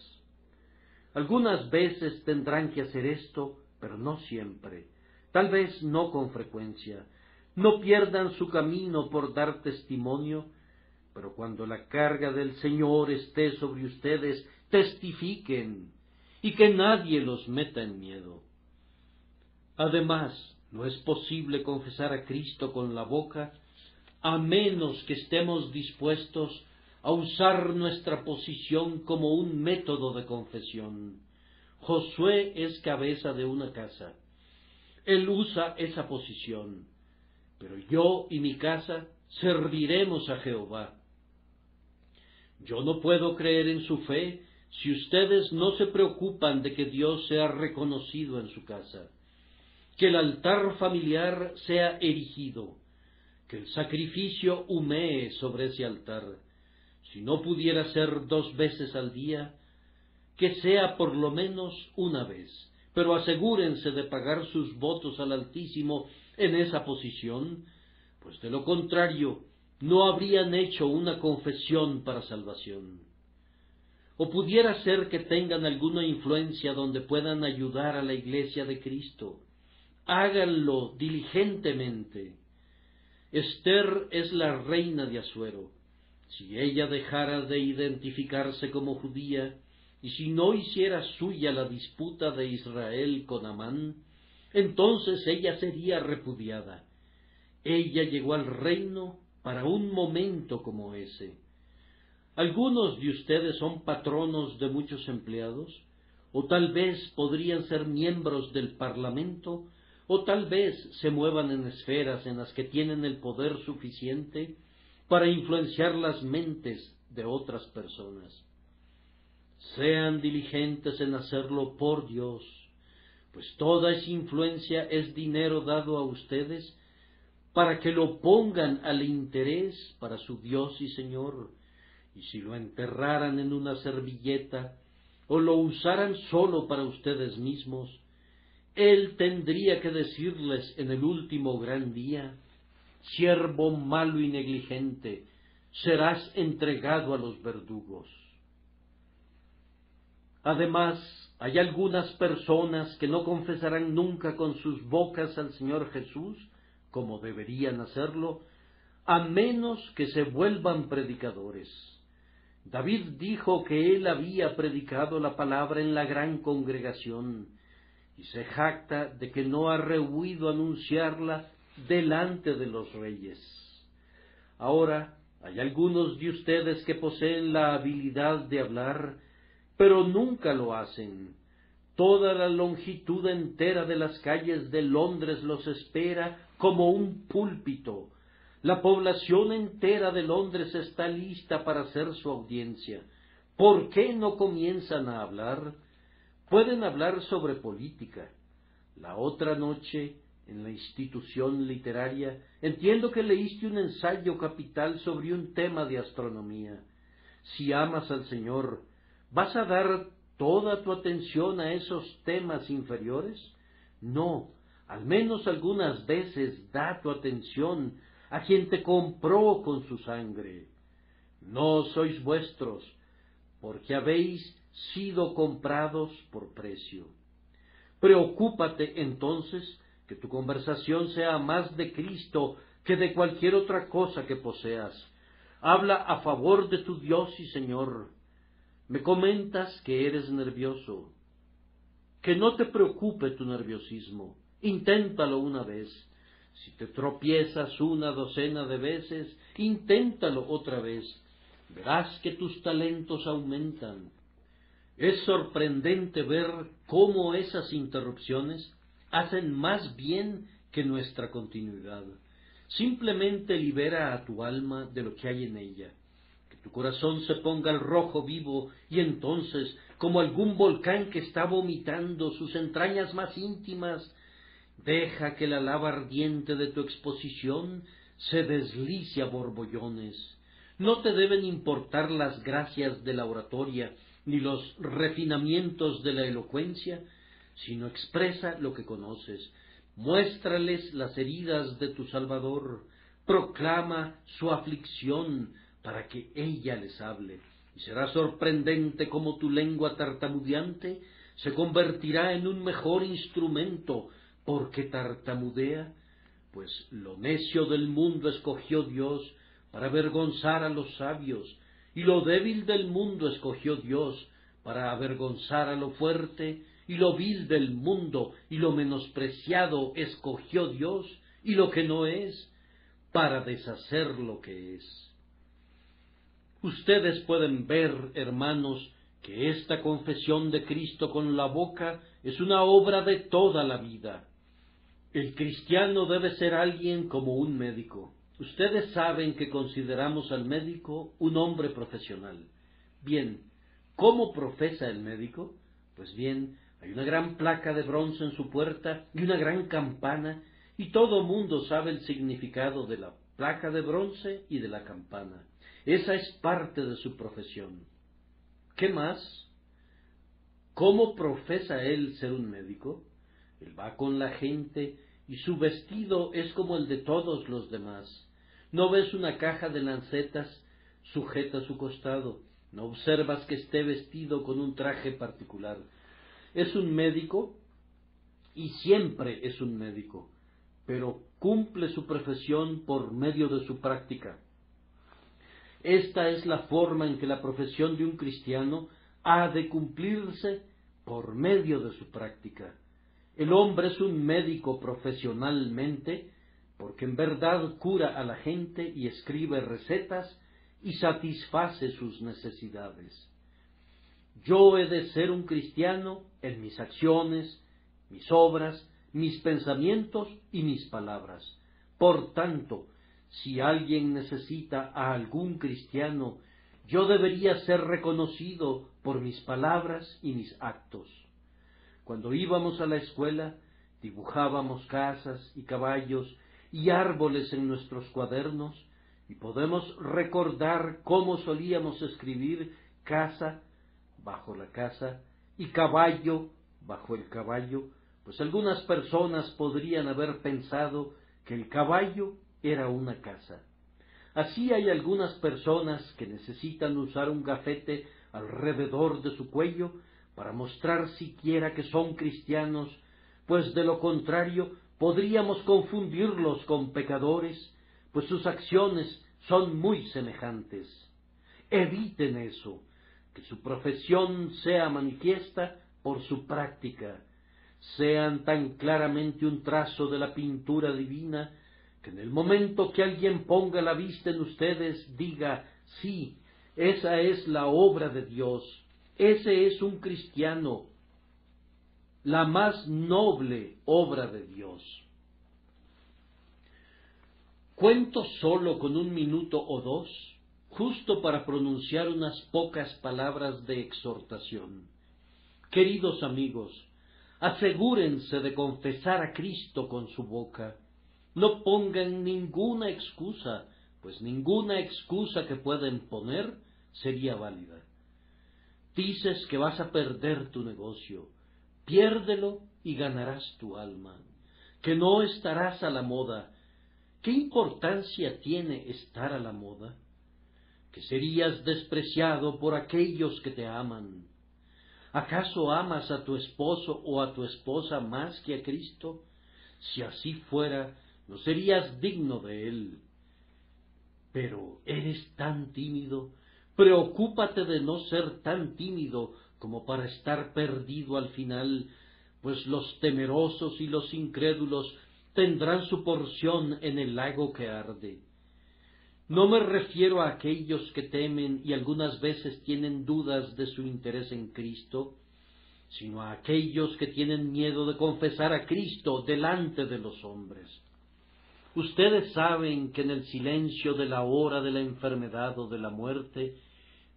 Algunas veces tendrán que hacer esto, pero no siempre, tal vez no con frecuencia. No pierdan su camino por dar testimonio, pero cuando la carga del Señor esté sobre ustedes, testifiquen, y que nadie los meta en miedo. Además, no es posible confesar a Cristo con la boca, a menos que estemos dispuestos a usar nuestra posición como un método de confesión. Josué es cabeza de una casa. Él usa esa posición. Pero yo y mi casa serviremos a Jehová. Yo no puedo creer en su fe si ustedes no se preocupan de que Dios sea reconocido en su casa, que el altar familiar sea erigido, que el sacrificio humee sobre ese altar. Si no pudiera ser 2 veces al día, que sea por lo menos una vez, pero asegúrense de pagar sus votos al Altísimo en esa posición, pues de lo contrario no habrían hecho una confesión para salvación. O pudiera ser que tengan alguna influencia donde puedan ayudar a la Iglesia de Cristo. Háganlo diligentemente. Esther es la reina de Asuero. Si ella dejara de identificarse como judía, y si no hiciera suya la disputa de Israel con Amán, entonces ella sería repudiada. Ella llegó al reino para un momento como ese. Algunos de ustedes son patronos de muchos empleados, o tal vez podrían ser miembros del Parlamento, o tal vez se muevan en esferas en las que tienen el poder suficiente para influenciar las mentes de otras personas. Sean diligentes en hacerlo por Dios, pues toda esa influencia es dinero dado a ustedes para que lo pongan al interés para su Dios y Señor, y si lo enterraran en una servilleta o lo usaran solo para ustedes mismos, Él tendría que decirles en el último gran día: siervo malo y negligente, serás entregado a los verdugos. Además, hay algunas personas que no confesarán nunca con sus bocas al Señor Jesús, como deberían hacerlo, a menos que se vuelvan predicadores. David dijo que él había predicado la palabra en la gran congregación, y se jacta de que no ha rehuido anunciarla delante de los reyes. Ahora, hay algunos de ustedes que poseen la habilidad de hablar, pero nunca lo hacen. Toda la longitud entera de las calles de Londres los espera como un púlpito. La población entera de Londres está lista para hacer su audiencia. ¿Por qué no comienzan a hablar? Pueden hablar sobre política. La otra noche, en la institución literaria, entiendo que leíste un ensayo capital sobre un tema de astronomía. Si amas al Señor, ¿vas a dar toda tu atención a esos temas inferiores? No, al menos algunas veces da tu atención a quien te compró con su sangre. No sois vuestros, porque habéis sido comprados por precio. Preocúpate entonces que tu conversación sea más de Cristo que de cualquier otra cosa que poseas. Habla a favor de tu Dios y Señor. Me comentas que eres nervioso. Que no te preocupe tu nerviosismo. Inténtalo una vez. Si te tropiezas 12 de veces, inténtalo otra vez. Verás que tus talentos aumentan. Es sorprendente ver cómo esas interrupciones hacen más bien que nuestra continuidad. Simplemente libera a tu alma de lo que hay en ella. Que tu corazón se ponga al rojo vivo y entonces, como algún volcán que está vomitando sus entrañas más íntimas, deja que la lava ardiente de tu exposición se deslice a borbollones. No te deben importar las gracias de la oratoria, ni los refinamientos de la elocuencia, sino expresa lo que conoces. Muéstrales las heridas de tu Salvador, proclama su aflicción para que ella les hable. Y será sorprendente cómo tu lengua tartamudeante se convertirá en un mejor instrumento, porque tartamudea, pues lo necio del mundo escogió Dios para avergonzar a los sabios, y lo débil del mundo escogió Dios para avergonzar a lo fuerte, y lo vil del mundo y lo menospreciado escogió Dios, y lo que no es, para deshacer lo que es. Ustedes pueden ver, hermanos, que esta confesión de Cristo con la boca es una obra de toda la vida. El cristiano debe ser alguien como un médico. Ustedes saben que consideramos al médico un hombre profesional. Bien, ¿cómo profesa el médico? Pues bien, hay una gran placa de bronce en su puerta y una gran campana, y todo mundo sabe el significado de la placa de bronce y de la campana. Esa es parte de su profesión. ¿Qué más? ¿Cómo profesa él ser un médico? Él va con la gente y su vestido es como el de todos los demás. No ves una caja de lancetas sujeta a su costado, no observas que esté vestido con un traje particular. Es un médico y siempre es un médico, pero cumple su profesión por medio de su práctica. Esta es la forma en que la profesión de un cristiano ha de cumplirse por medio de su práctica. El hombre es un médico profesionalmente porque en verdad cura a la gente y escribe recetas y satisface sus necesidades. Yo he de ser un cristiano en mis acciones, mis obras, mis pensamientos y mis palabras. Por tanto, si alguien necesita a algún cristiano, yo debería ser reconocido por mis palabras y mis actos. Cuando íbamos a la escuela, dibujábamos casas y caballos y árboles en nuestros cuadernos, y podemos recordar cómo solíamos escribir casa bajo la casa y caballo bajo el caballo, pues algunas personas podrían haber pensado que el caballo era una casa. Así hay algunas personas que necesitan usar un gafete alrededor de su cuello para mostrar siquiera que son cristianos, pues de lo contrario podríamos confundirlos con pecadores, pues sus acciones son muy semejantes. Eviten eso, que su profesión sea manifiesta por su práctica, sean tan claramente un trazo de la pintura divina, que en el momento que alguien ponga la vista en ustedes diga, sí, esa es la obra de Dios, ese es un cristiano, la más noble obra de Dios. Cuento solo con 1 minuto o 2, justo para pronunciar unas pocas palabras de exhortación. Queridos amigos, asegúrense de confesar a Cristo con su boca. No pongan ninguna excusa, pues ninguna excusa que puedan poner sería válida. Dices que vas a perder tu negocio. Piérdelo y ganarás tu alma. Que no estarás a la moda. ¿Qué importancia tiene estar a la moda? Que serías despreciado por aquellos que te aman. ¿Acaso amas a tu esposo o a tu esposa más que a Cristo? Si así fuera, no serías digno de él. Pero eres tan tímido. Preocúpate de no ser tan tímido como para estar perdido al final, pues los temerosos y los incrédulos tendrán su porción en el lago que arde. No me refiero a aquellos que temen y algunas veces tienen dudas de su interés en Cristo, sino a aquellos que tienen miedo de confesar a Cristo delante de los hombres. Ustedes saben que en el silencio de la hora de la enfermedad o de la muerte,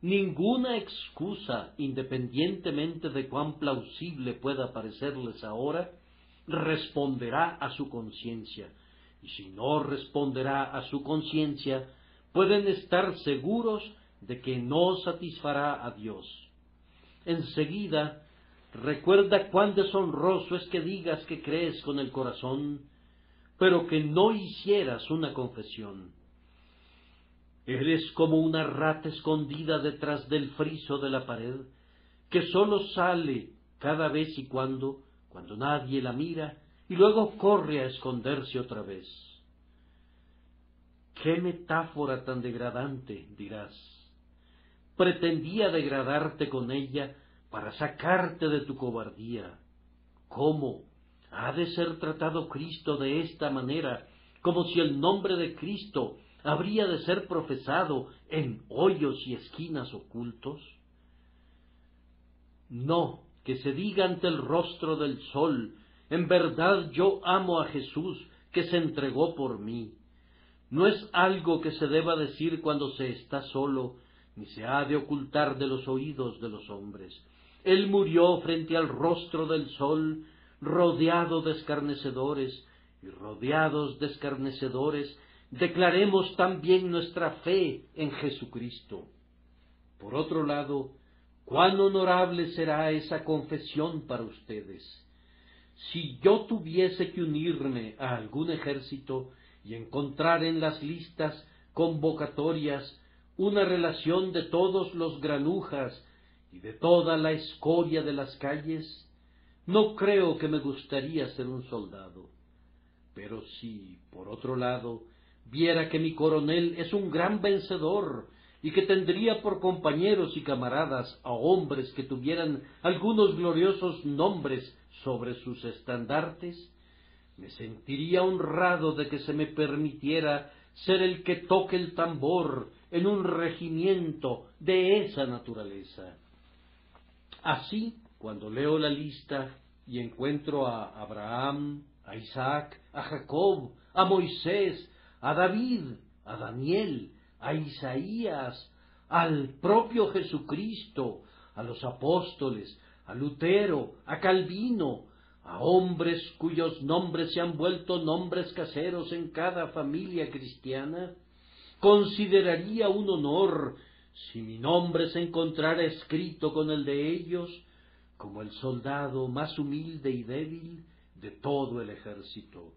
ninguna excusa, independientemente de cuán plausible pueda parecerles ahora, responderá a su conciencia. y si no responderá a su conciencia, pueden estar seguros de que no satisfará a Dios. Enseguida, recuerda cuán deshonroso es que digas que crees con el corazón, pero que no hicieras una confesión. Eres como una rata escondida detrás del friso de la pared, que sólo sale cada vez y cuando nadie la mira, y luego corre a esconderse otra vez. ¡Qué metáfora tan degradante!, dirás. Pretendía degradarte con ella para sacarte de tu cobardía. ¿Cómo ha de ser tratado Cristo de esta manera, como si el nombre de Cristo habría de ser profesado en hoyos y esquinas ocultos? No, que se diga ante el rostro del sol: en verdad yo amo a Jesús, que se entregó por mí. No es algo que se deba decir cuando se está solo, ni se ha de ocultar de los oídos de los hombres. Él murió frente al rostro del sol, rodeado de escarnecedores, y rodeados de escarnecedores, declaremos también nuestra fe en Jesucristo. Por otro lado, cuán honorable será esa confesión para ustedes. Si yo tuviese que unirme a algún ejército y encontrar en las listas convocatorias una relación de todos los granujas y de toda la escoria de las calles, no creo que me gustaría ser un soldado. Pero si, por otro lado, viera que mi coronel es un gran vencedor y que tendría por compañeros y camaradas a hombres que tuvieran algunos gloriosos nombres sobre sus estandartes, me sentiría honrado de que se me permitiera ser el que toque el tambor en un regimiento de esa naturaleza. Así, cuando leo la lista y encuentro a Abraham, a Isaac, a Jacob, a Moisés, a David, a Daniel, a Isaías, al propio Jesucristo, a los apóstoles, a Lutero, a Calvino, a hombres cuyos nombres se han vuelto nombres caseros en cada familia cristiana, consideraría un honor si mi nombre se encontrara escrito con el de ellos, como el soldado más humilde y débil de todo el ejército.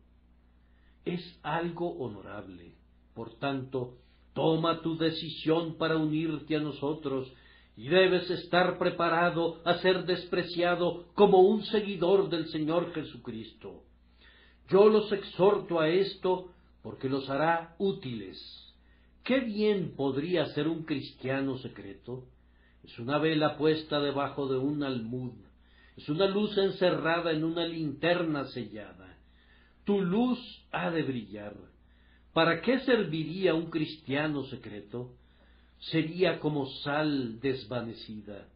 Es algo honorable. Por tanto, toma tu decisión para unirte a nosotros, y debes estar preparado a ser despreciado como un seguidor del Señor Jesucristo. Yo los exhorto a esto porque los hará útiles. ¿Qué bien podría ser un cristiano secreto? Es una vela puesta debajo de un almud, es una luz encerrada en una linterna sellada. Tu luz ha de brillar. ¿Para qué serviría un cristiano secreto? Sería como sal desvanecida.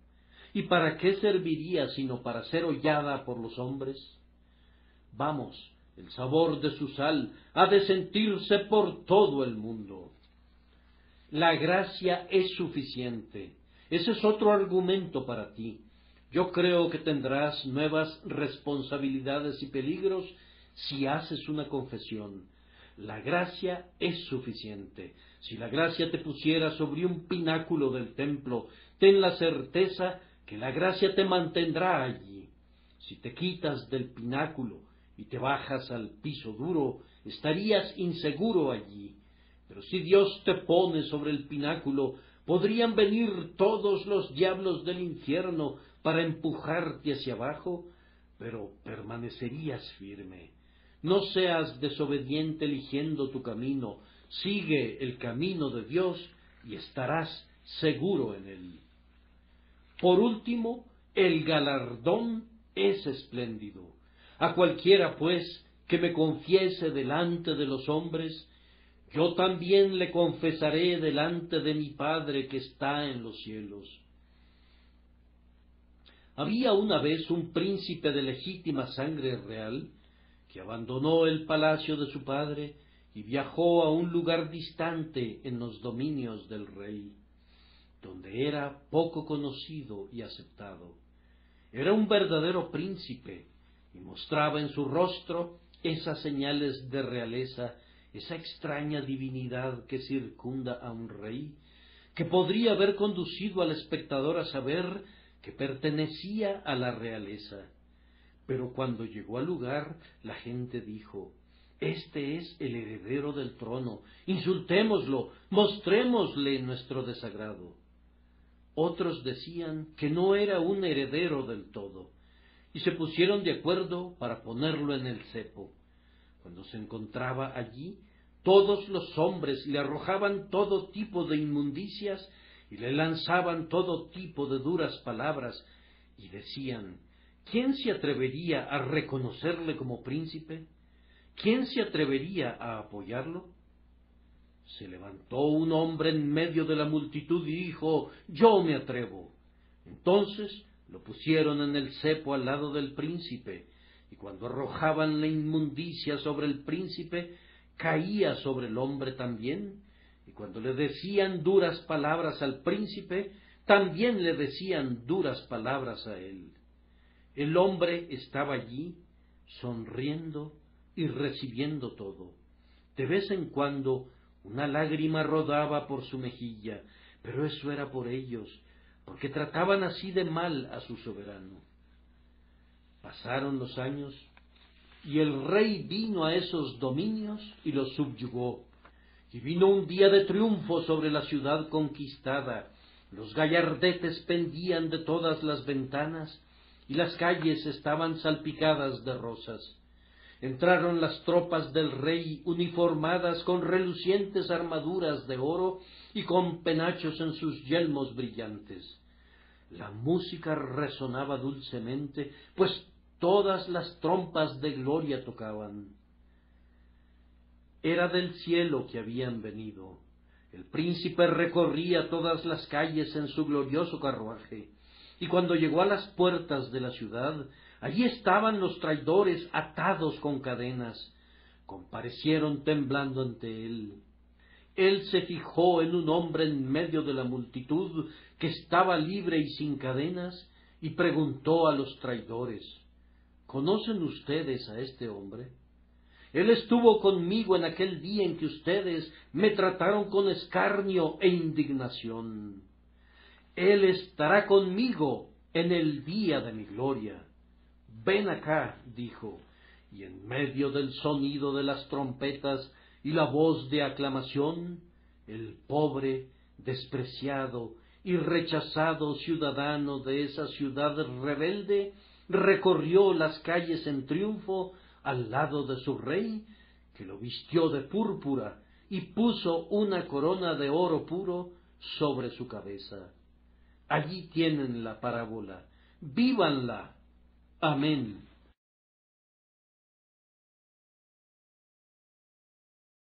¿Y para qué serviría sino para ser hollada por los hombres? Vamos, el sabor de su sal ha de sentirse por todo el mundo. La gracia es suficiente. Ese es otro argumento para ti. Yo creo que tendrás nuevas responsabilidades y peligros si haces una confesión. La gracia es suficiente. Si la gracia te pusiera sobre un pináculo del templo, ten la certeza que la gracia te mantendrá allí. Si te quitas del pináculo y te bajas al piso duro, estarías inseguro allí. Pero si Dios te pone sobre el pináculo, podrían venir todos los diablos del infierno para empujarte hacia abajo, pero permanecerías firme. No seas desobediente eligiendo tu camino, sigue el camino de Dios y estarás seguro en él. Por último, el galardón es espléndido. A cualquiera, pues, que me confiese delante de los hombres, yo también le confesaré delante de mi Padre que está en los cielos. Había una vez un príncipe de legítima sangre real que abandonó el palacio de su padre y viajó a un lugar distante en los dominios del rey, donde era poco conocido y aceptado. Era un verdadero príncipe y mostraba en su rostro esas señales de realeza, esa extraña divinidad que circunda a un rey, que podría haber conducido al espectador a saber que pertenecía a la realeza. Pero cuando llegó al lugar, la gente dijo: «Este es el heredero del trono, insultémoslo, mostrémosle nuestro desagrado». Otros decían que no era un heredero del todo, y se pusieron de acuerdo para ponerlo en el cepo. Cuando se encontraba allí, todos los hombres le arrojaban todo tipo de inmundicias y le lanzaban todo tipo de duras palabras, y decían: ¿quién se atrevería a reconocerle como príncipe? ¿Quién se atrevería a apoyarlo? Se levantó un hombre en medio de la multitud y dijo: «Yo me atrevo». Entonces lo pusieron en el cepo al lado del príncipe, y cuando arrojaban la inmundicia sobre el príncipe, caía sobre el hombre también, y cuando le decían duras palabras al príncipe, también le decían duras palabras a él. El hombre estaba allí, sonriendo y recibiendo todo. De vez en cuando una lágrima rodaba por su mejilla, pero eso era por ellos, porque trataban así de mal a su soberano. Pasaron los años, y el rey vino a esos dominios y los subyugó. Y vino un día de triunfo sobre la ciudad conquistada. Los gallardetes pendían de todas las ventanas, y las calles estaban salpicadas de rosas. Entraron las tropas del rey uniformadas con relucientes armaduras de oro y con penachos en sus yelmos brillantes. La música resonaba dulcemente, pues todas las trompas de gloria tocaban. Era del cielo que habían venido. El príncipe recorría todas las calles en su glorioso carruaje, y cuando llegó a las puertas de la ciudad, allí estaban los traidores atados con cadenas. Comparecieron temblando ante él. Él se fijó en un hombre en medio de la multitud que estaba libre y sin cadenas, y preguntó a los traidores: «¿Conocen ustedes a este hombre? Él estuvo conmigo en aquel día en que ustedes me trataron con escarnio e indignación. Él estará conmigo en el día de mi gloria». «Ven acá», dijo, y en medio del sonido de las trompetas y la voz de aclamación, el pobre, despreciado y rechazado ciudadano de esa ciudad rebelde recorrió las calles en triunfo al lado de su rey, que lo vistió de púrpura y puso una corona de oro puro sobre su cabeza. Allí tienen la parábola. ¡Vívanla! Amén.